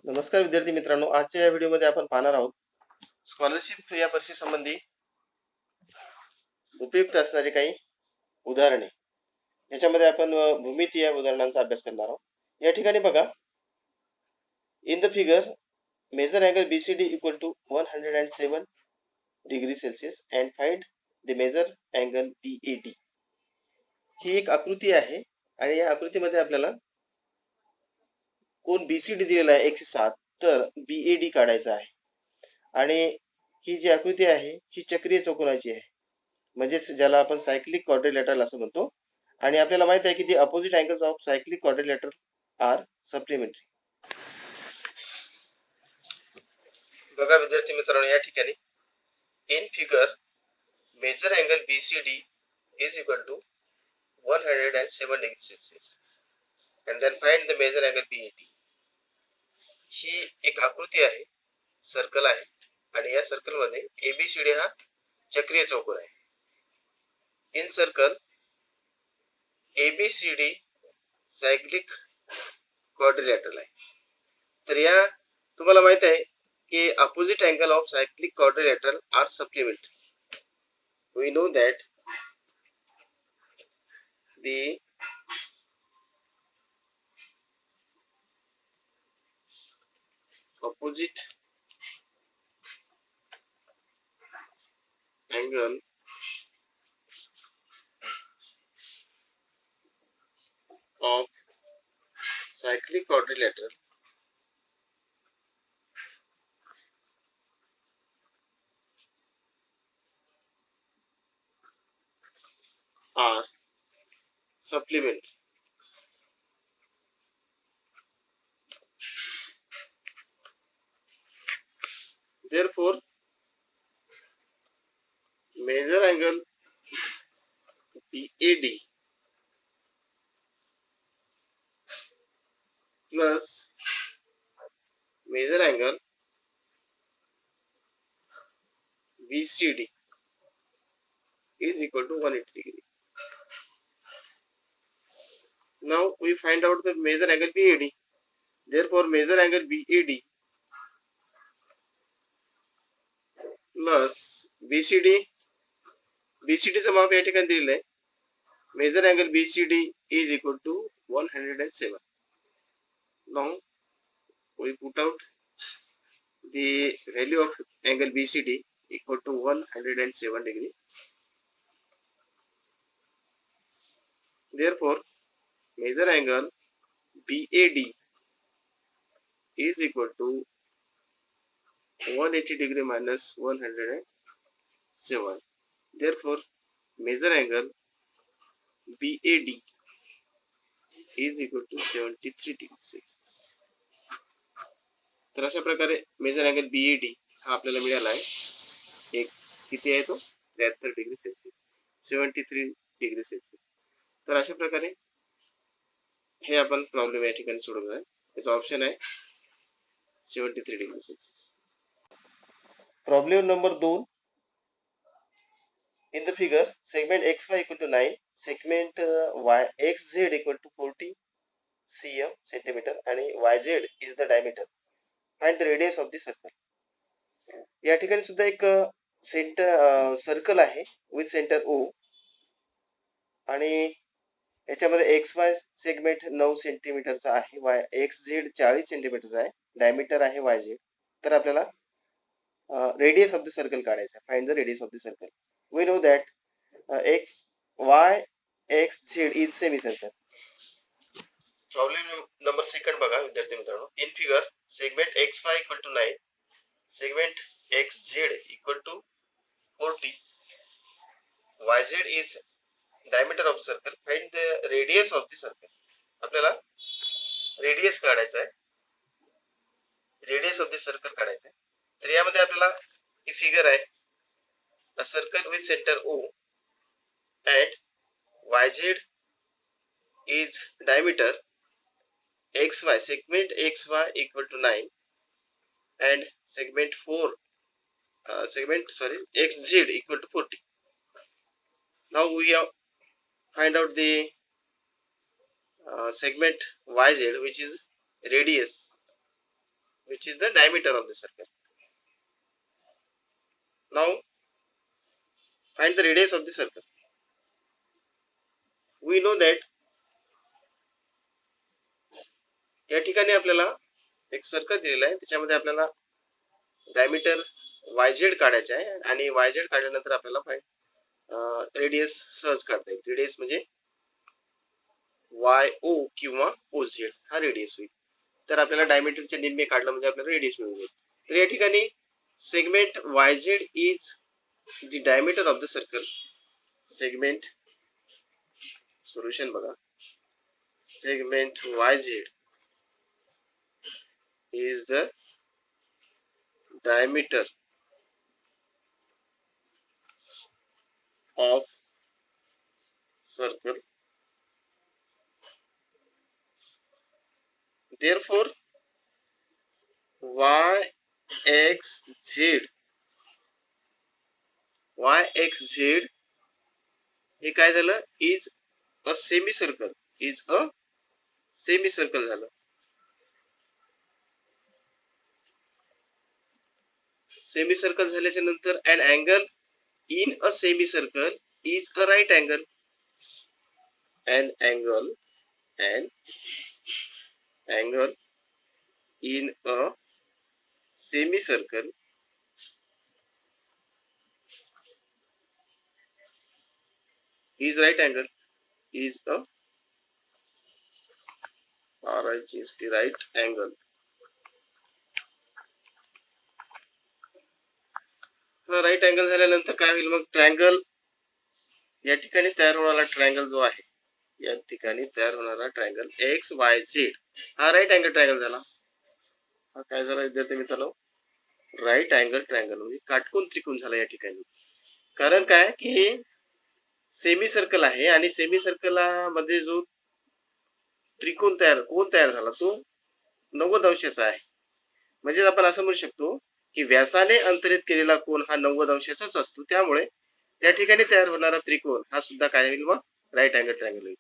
नमस्कार विद्यार्थी मित्रांनो, आजच्या या व्हिडिओमध्ये आपण पाहणार आहोत स्कॉलरशिप या परीक्षेसंबंधी उपयुक्त असणारे काही उदाहरणे. याच्यामध्ये आपण भूमिती या उदाहरणांचा अभ्यास करणार आहोत. या ठिकाणी बघा, in the figure measure angle BCD equal to 107 degree celsius and find the measure angle BAD. ही एक आकृती आहे आणि या आकृतीमध्ये आपल्याला कोन BCD दिलेला आहे 107, तर BAD काढायचा आहे. आणि ही जी आकृती आहे ही चक्रीय चौकोनाची आहे, म्हणजे ज्याला आपण सायक्लिक क्वाड्रिलॅटरल असं म्हणतो. आणि आपल्याला माहित आहे की the opposite angles of cyclic quadrilateral are supplementary. बघा विद्यार्थी मित्रांनो, या ठिकाणी in figure measure angle BCD is equal to 107 degree celsius and then find the measure angle BAD. ही एक आकृती आहे, सर्कल आहे, आणि या सर्कल मध्ये ABCD हा चक्रीय चौकोन आहे. In circle ABCD cyclic quadrilateral आहे. तर या तुम्हाला माहित आहे की opposite angle of cyclic quadrilateral are supplementary. We know that the opposite angle of cyclic quadrilateral are supplementary. Therefore, measure angle BAD plus measure angle BCD is equal to 180 degree. Now we find out the measure angle BAD. Therefore, measure angle BAD plus BCD. BCD चं माप या ठिकाणी दिलेलं आहे. Measure angle BCD is equal to 107. Now we put out the value of angle BCD equal to 107 degree. Therefore, measure angle BAD is equal to 180 degree minus 107. Therefore, measure angle BAD is equal to 73 degree Celsius. तर अशा प्रकारे major angle BAD हा आपल्याला मिळाला आहे. एक किती आहे तो 73 डिग्री सेल्सिअस, 73 डिग्री सेल्सिअस. तर अशा प्रकारे हे आपण प्रॉब्लेम या ठिकाणी सोडवला आहे. याचा ऑप्शन आहे 73 degree Celsius. Problem number 2. In the figure, segment XY equal to 9, segment XZ equal to 40 cm centimeter and YZ is the diameter. Find the radius of the circle. या ठिकाणी सुद्धा एक सर्कल आहे विथ सेंटर O, आणि याच्यामध्ये XY segment 9 सेंटीमीटरचा आहे, XZ 40 सेंटीमीटरचा आहे, diameter आहे YZ. तर आपल्याला रेडियस ऑफ द सर्कल काढायचा आहे. Find the radius of the circle. We know that XZ is semicircle. Problem number 2 बघा विद्यार्थी मित्रांनो. In figure segment XY equal to 9, segment XZ equal to 40, YZ is diameter of the circle. Find the radius of the circle. आपल्याला radius काढायचा आहे, radius of the circle काढायचा आहे. तर यामध्ये आपल्याला ही फिगर आहे, a circle with center O and YZ is diameter XY, segment XY equal to 9 and segment XZ equal to 40. Now we have find out the segment YZ, which is radius which is the diameter of the circle. Now find the radius of the circle. We know that या ठिकाणी आपल्याला एक circle दिलेला आहे, त्याच्यामध्ये आपल्याला diameter yz काढायचा आहे आणि yz काढल्यानंतर आपल्याला रेडियस सहज काढता येईल. रेडियस म्हणजे yo किंवा oz हा रेडियस होईल. तर आपल्याला डायमीटरचे निम्मे काढलं म्हणजे आपल्याला रेडियस मिळून जाईल. तर या ठिकाणी segment yz is the diameter of the circle. Segment solution बघा. Segment yz is the diameter of circle. Therefore yxz हे काय झालं, is a semi circle. Is a semi circle झालं. सेमी सर्कल झाल्याच्या नंतर an angle in a semicircle is a right angle. An angle in a semicircle is right angle. Is a right angle. Right angle झाल्यानंतर काय होईल मग, triangle या ठिकाणी तयार होणारा ट्रायंगल जो आहे, या ठिकाणी तयार होणारा ट्रायंगल एक्स वाय झेड हा राईट अँगल ट्रायंगल झाला. हा काय झाला विद्यार्थी मित्रांनो, राईट अँगल ट्रायंगल म्हणजे काटकोन त्रिकोण झाला या ठिकाणी. कारण काय की सेमी सर्कल आहे आणि सेमी सर्कल मध्ये जो त्रिकोण तयार झाला तो 90 अंशाचा आहे. म्हणजे आपण असं म्हणू शकतो की व्यासाने अंतरित केलेला कोन हा 90 अंशाचाच असतो. त्यामुळे त्या ठिकाणी तयार होणारा त्रिकोण हा सुद्धा काय होईल मग, राईट अँगल ट्रायंगल होईल.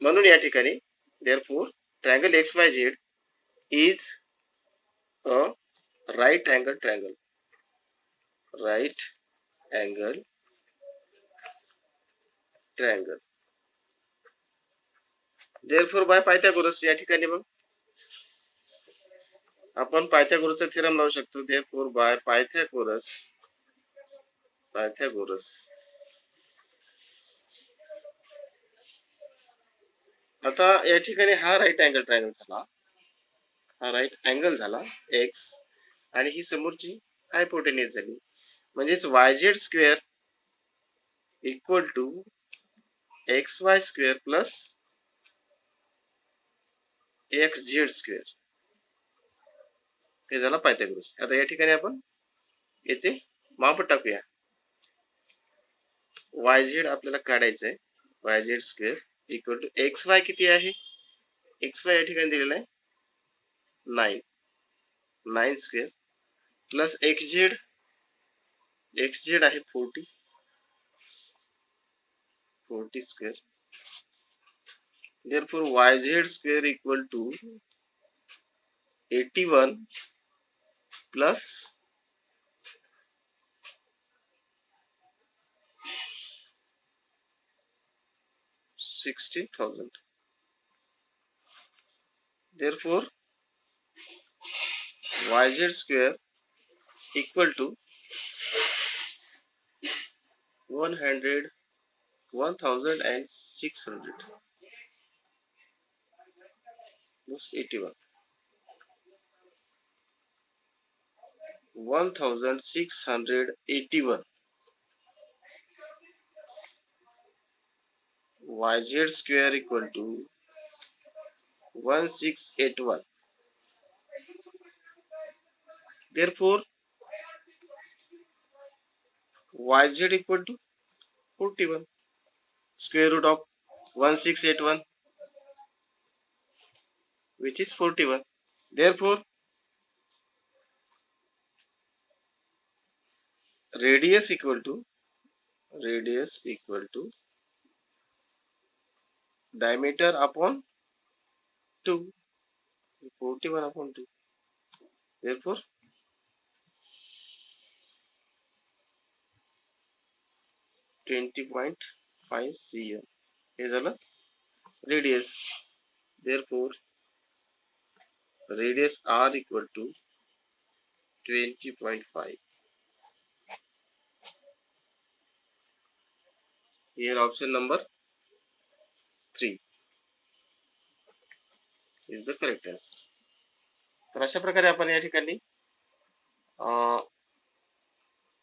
म्हणून या ठिकाणी therefore triangle xyz is a right angle triangle. Right angle triangle. Therefore by Pythagoras या ठिकाणी मग आपण पायथागोरसचा थेरम लावू शकतो. therefore by Pythagoras आता या ठिकाणी हा राईट अँगल ट्रायंगल झाला. हा राईट अँगल झाला एक्स आणि ही समोरची हायपोटेन्यूज झाली. म्हणजेच yz square equal to xy square plus xz square हे झाला पायथागोरस. आता या ठिकाणी आपण याचे माप टाकूया. yz आपल्याला काढायचं आहे. yz square equal to xy किती आहे, xy या ठिकाणी दिलेला आहे 9 स्क्वेअर प्लस xz आहे 40 square. therefore yz square equal to 81 plus 60,000. therefore yz square equal to 1,600 plus 81. 1,681 yz square equal to 1681. therefore yz equal to 41. Square root of 1681 which is 41. therefore radius equal to diameter upon 2. 41 upon 2. Therefore 20.5 cm हे झालं radius. Therefore radius r equal to 20.5. Here option number 3 is the correct answer. तर अशा प्रकारे आपण या ठिकाणी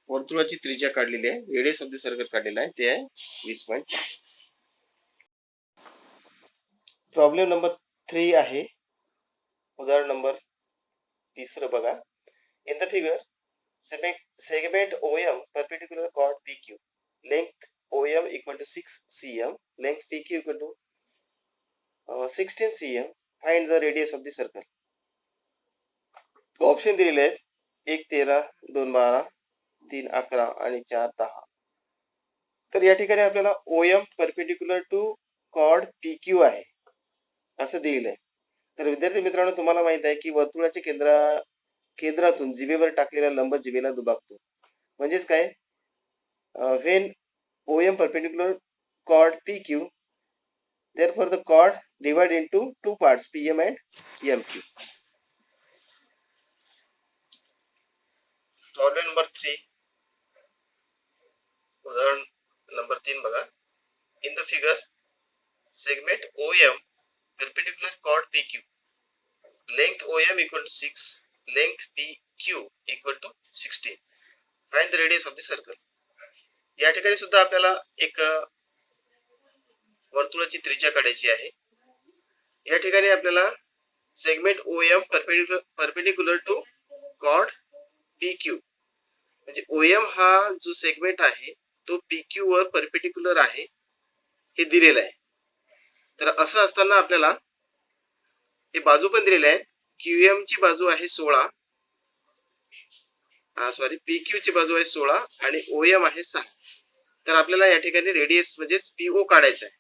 वर्तुळाची त्रिज्या काढलेली आहे, रेडियस ऑफ द सर्कल काढलेला आहे, ते आहे 20.5. प्रॉब्लेम नंबर 3 आहे. उदाहरण नंबर 3 बघा. In the figure segment OM perpendicular chord PQ, length OM equal to 6 cm, length PQ equal to 16 cm. Find the radius of the circle. Option दिलेले आहेत 1 13, 2 12, 3 11 आणि 4 10. तर या ठिकाणी आपल्याला OM perpendicular to chord PQ आहे असं दिलेलं आहे. तर विद्यार्थी मित्रांनो, तुम्हाला माहित आहे की वर्तुळाच्या केंद्रातून जिभेवर टाकलेला लंब जिभेला दुभागतो. म्हणजेच काय, when OM perpendicular chord PQ, therefore the chord divide into two parts, PM and MQ. Problem number 3, उदाहरण नंबर 3 बघा. In the figure segment OM perpendicular chord PQ, length OM equal to 6, length PQ equal to 16. Find the radius of the circle. या ठिकाणी सुद्धा आपल्याला एक वर्तुळाची त्रिज्या काढायची आहे. या ठिकाणी आपल्याला segment OM perpendicular to chord PQ, म्हणजे OM हा जो सेगमेंट आहे तो PQ वर परपेंडिक्युलर आहे हे दिलेलं आहे. तर असं असताना आपल्याला हे बाजू पण दिलेले आहेत. QM ची बाजू आहे 16, PQ ची बाजू आहे 16 आणि OM आहे 6. तर आपल्याला या ठिकाणी रेडियस म्हणजेच PO काढायचा आहे.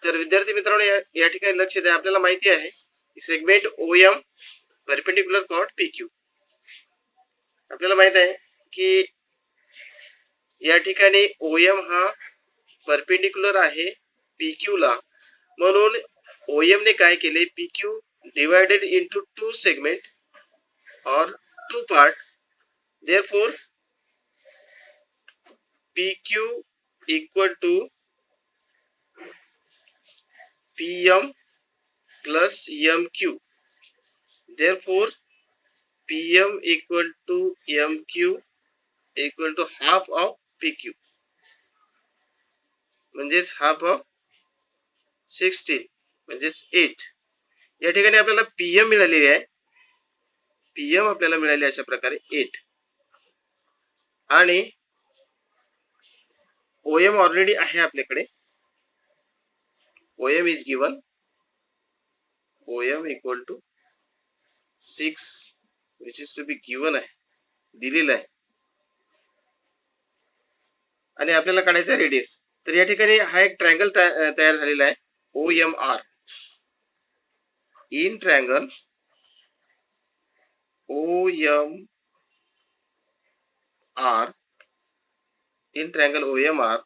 तर विद्यार्थी मित्रांनो, या ठिकाणी लक्ष द्या. आपल्याला माहिती आहे की segment OM perpendicular chord PQ, आपल्याला माहित आहे की या ठिकाणी OM हा परपेंडिक्युलर आहे PQ ला, म्हणून OM ने काय केले, PQ divided into two segment or two part. Therefore PQ equal to PM plus MQ. Therefore PM equal to MQ equal to half of PQ, म्हणजेच हाफ ऑफ 16 म्हणजेच 8. या ठिकाणी आपल्याला PM मिळालेली आहे. PM आपल्याला मिळाली अशा प्रकारे 8 आणि OM ऑलरेडी आहे आपल्याकडे. OM is given, OM equal to 6 which is to be given आहे, दिलेला आहे. आणि आपल्याला काढायचा रेडियस. तर या ठिकाणी हा एक ट्रायंगल तयार झालेला आहे OMR. In triangle OMR, in triangle OMR,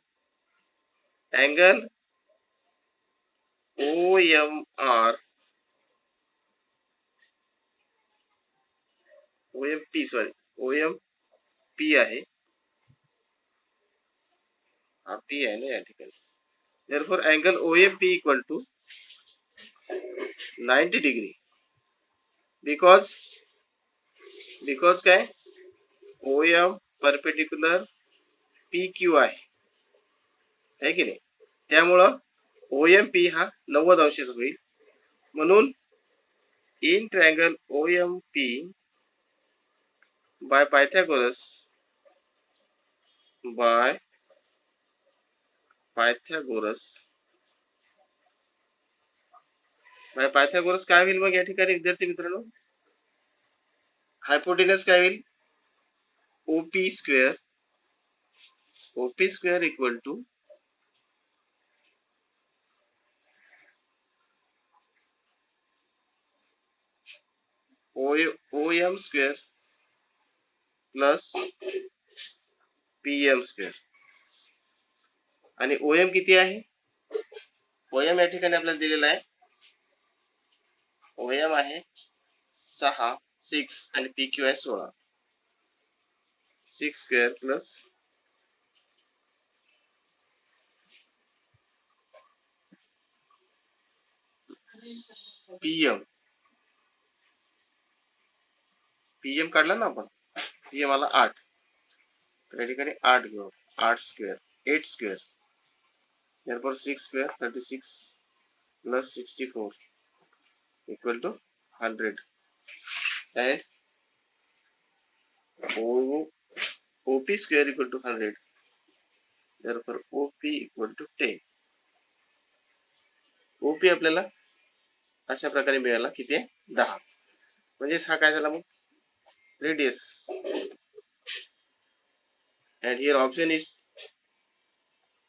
angle OMR, OMP आहे, हा P आहे ना या ठिकाणी. Therefore angle OMP equal to 90 degree, because काय, OM परपेंडिक्युलर PQ आहे की नाही, त्यामुळं OMP हा 90 अंशाचा होईल. म्हणून in triangle OMP by Pythagoras काय होईल मग या ठिकाणी विद्यार्थी मित्रांनो, हायपोटेनस काय होईल, OP square equal to OM square plus PM square आणि OM किती आहे? OM या ठिकाणी आपल्याला दिलेला आहे. OM आहे 6 आणि PQ आहे 16. 6 स्क्वेअर प्लस PM काढला ना आपण. PM आला 8. तर या ठिकाणी 8 घेऊ. 8 square 8 square. therefore 6 square 36 plus 64 equal to 100 and OP square equal to 100. therefore OP equal to 10. OP आपल्याला अशा प्रकारे मिळाला किती आहे 10. म्हणजेच हा काय झाला मग radius. and here option is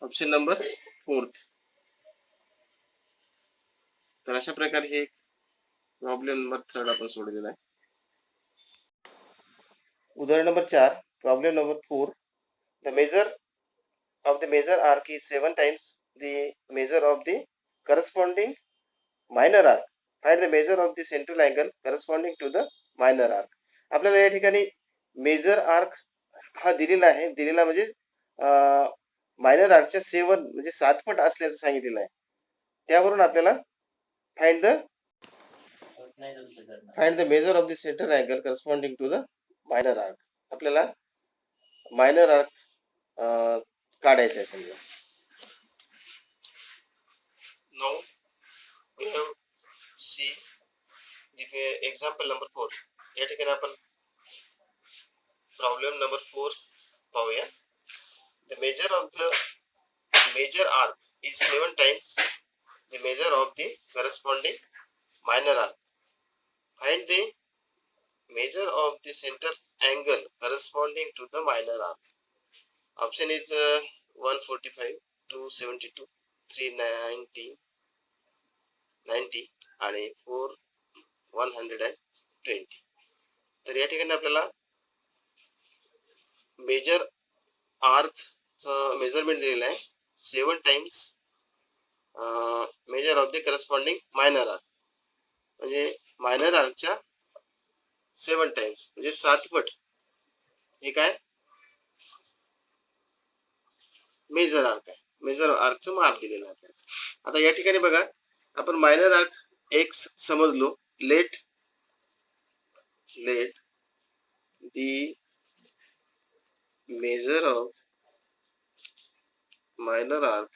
option number 4th. तर अशा प्रकारे हे प्रॉब्लेम नंबर 3 आपण सोडवलेला आहे. उदाहरण number 4 problem number 4. the measure of the measure arc is 7 times the measure of the corresponding minor arc. Find the measure of the central angle corresponding to the minor arc. आपल्याला या ठिकाणी major arc हा दिलेला आहे. दिलेला म्हणजे minor आर्कच्या 7 म्हणजे 7 पट असल्याचं सांगितलेलं आहे. त्यावरून आपल्याला find the measure of the central angle corresponding to the minor arc. आपल्याला मायनर आर्क काढायचा आहे समजा. Now we have see the example number 4. या ठिकाणी आपण प्रॉब्लेम नंबर 4 पाहूया. The measure of the major arc is 7 times the measure of the corresponding minor arc. Find the measure of the central angle corresponding to the minor arc. Option is 145, 272, 390, 90 आणि 120. तर या ठिकाणी आपल्याला major arc measurement दिलेलं आहे 7 times measure of the corresponding minor arc. म्हणजे minor आर्कच्या 7 times म्हणजे 7 पट हे काय मेजर आर्क आहे. मेजर आर्कचं मार्क दिलेलं आहे आपल्याला. आता या ठिकाणी बघा आपण मायनर आर्क x समजलो. Let the measure of minor arc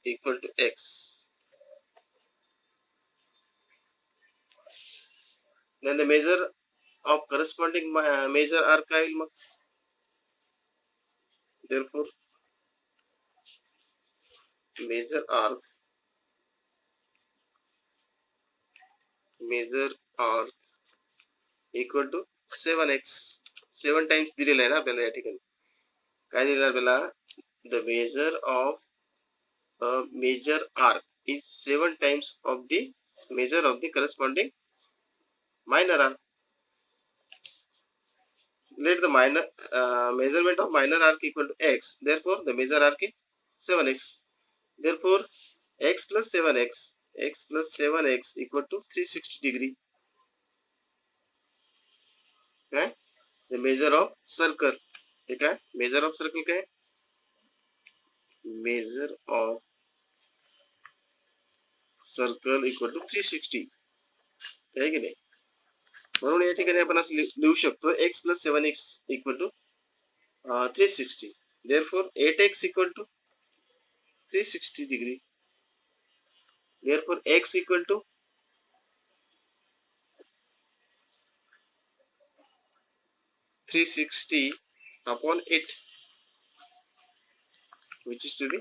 equal to x. then the measure of corresponding major arc काय होईल मग. therefore major arc equal to 7x. 7 times दिलेला आहे ना आपल्याला या ठिकाणी. काय दिलेलं आपल्याला the measure of a major arc is 7 times of the measure of the corresponding minor arc. Let the measurement of minor arc equal to x. therefore the major arc is 7x. therefore x plus 7x equal to 360 degree. okay? the measure of circle हे काय measure of circle काय measure of circle equal to 360 आहे की नाही. म्हणून या ठिकाणी आपण असं लिहू शकतो x plus 7x equal to 360. therefore 8x equal to 360 degree. therefore x equal to 360 upon 8 which is to be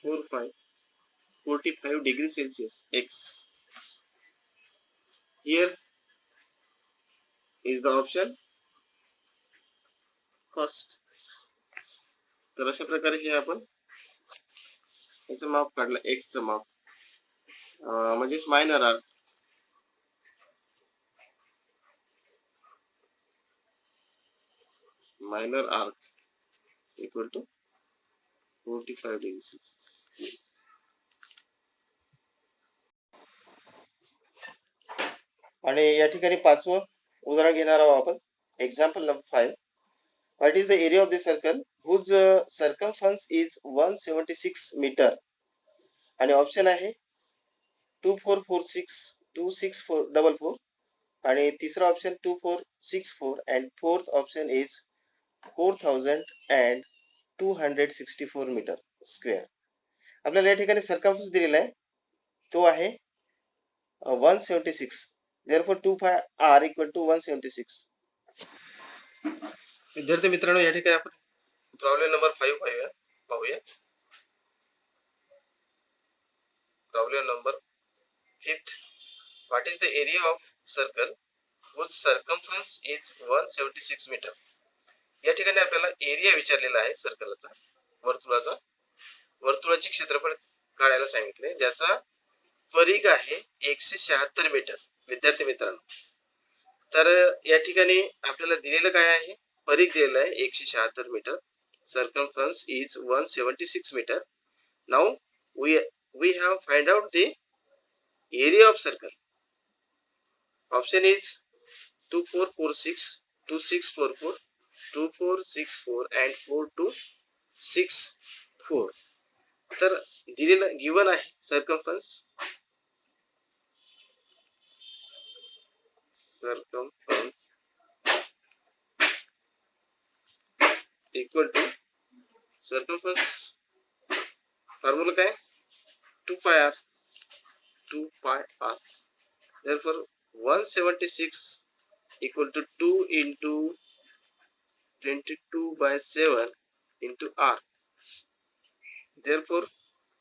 45 degrees Celsius. x here is the option first. तर अशा प्रकारे हे आपण याचं माप काढलं x चं माप. म्हणजेच minor arc. Minor arc equal to 45 degree Celsius. आणि या ठिकाणी पाचवं उदाहरण घेणार आहोत आपण. Example number 5. What is the area of the circle whose circumference is 176 metre. आणि ऑप्शन आहे 2446 26444 आणि तिसरा ऑप्शन 2464 and fourth option is 4264 metre square. आपल्याला या ठिकाणी सर्कमफरन्स दिलेला आहे तो आहे 176. therefore 25r equal to 176. विद्यार्थी मित्रांनो, या ठिकाणी आपण प्रॉब्लेम नंबर 5 पाहूया. Problem number 5. What is the area of circle whose circumference is 176 metre. या ठिकाणी आपल्याला एरिया विचारलेला आहे सर्कलचा, वर्तुळाचे क्षेत्रफळ काढायला सांगितले, ज्याचा परिघ आहे 176 मीटर. विद्यार्थी मित्रांनो, तर या ठिकाणी आपल्याला दिलेलं काय आहे, परिघ दिलेला आहे 176 metre. Circumference is 176 metre. Now we have find out the area of circle. Option is 2446 2644 2464 and 4264. तर दिलेलं गिवन आहे circumference equal to circumference formula काय 2πr. therefore 176 equal to 2 into 22/7 into r. therefore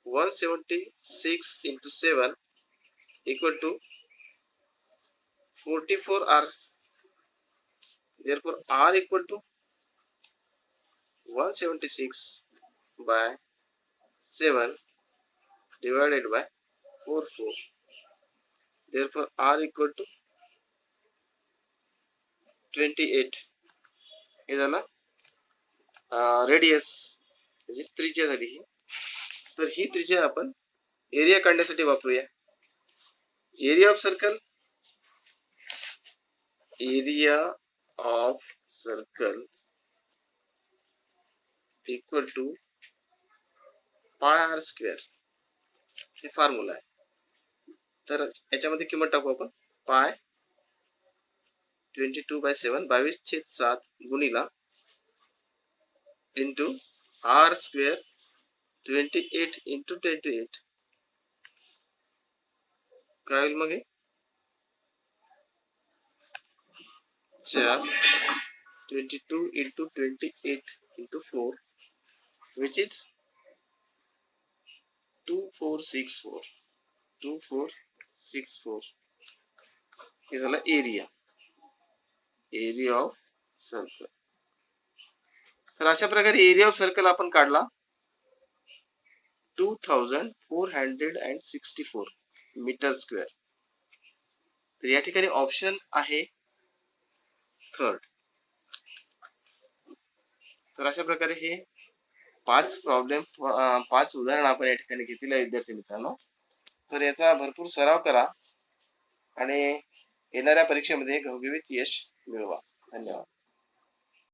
176 into 7 equal to 44r. therefore r equal to 176 by 7 divided by 44. therefore r equal to 28. हे झालं radius म्हणजे त्रिज्या झाली ही. तर ही त्रिज्या आपण एरिया काढण्यासाठी वापरूया. Area of circle equal to pi r square. हे फॉर्म्युला आहे. तर याच्यामध्ये किंमत टाकू आपण. पाय 22/7 22/7 गुणिला इंटू आर स्क्वेअर 28 इंटू 28. काय होईल मग हे 4 22 इंटू 28 इंटू 4 which is 2464. हे झालं एरिया ऑफ सर्कल. तर अशा प्रकारे एरिया ऑफ सर्कल आपण काढला 2464 मीटर स्क्वेअर. तर या ठिकाणी ऑप्शन आहे थर्ड. तर अशा प्रकारे हे 5 उदाहरण आपण या ठिकाणी घेतलेले आहे विद्यार्थी मित्रांनो. तर याचा भरपूर सराव करा आणि येणाऱ्या परीक्षेमध्ये घवघवीत यश मिळवा. धन्यवाद.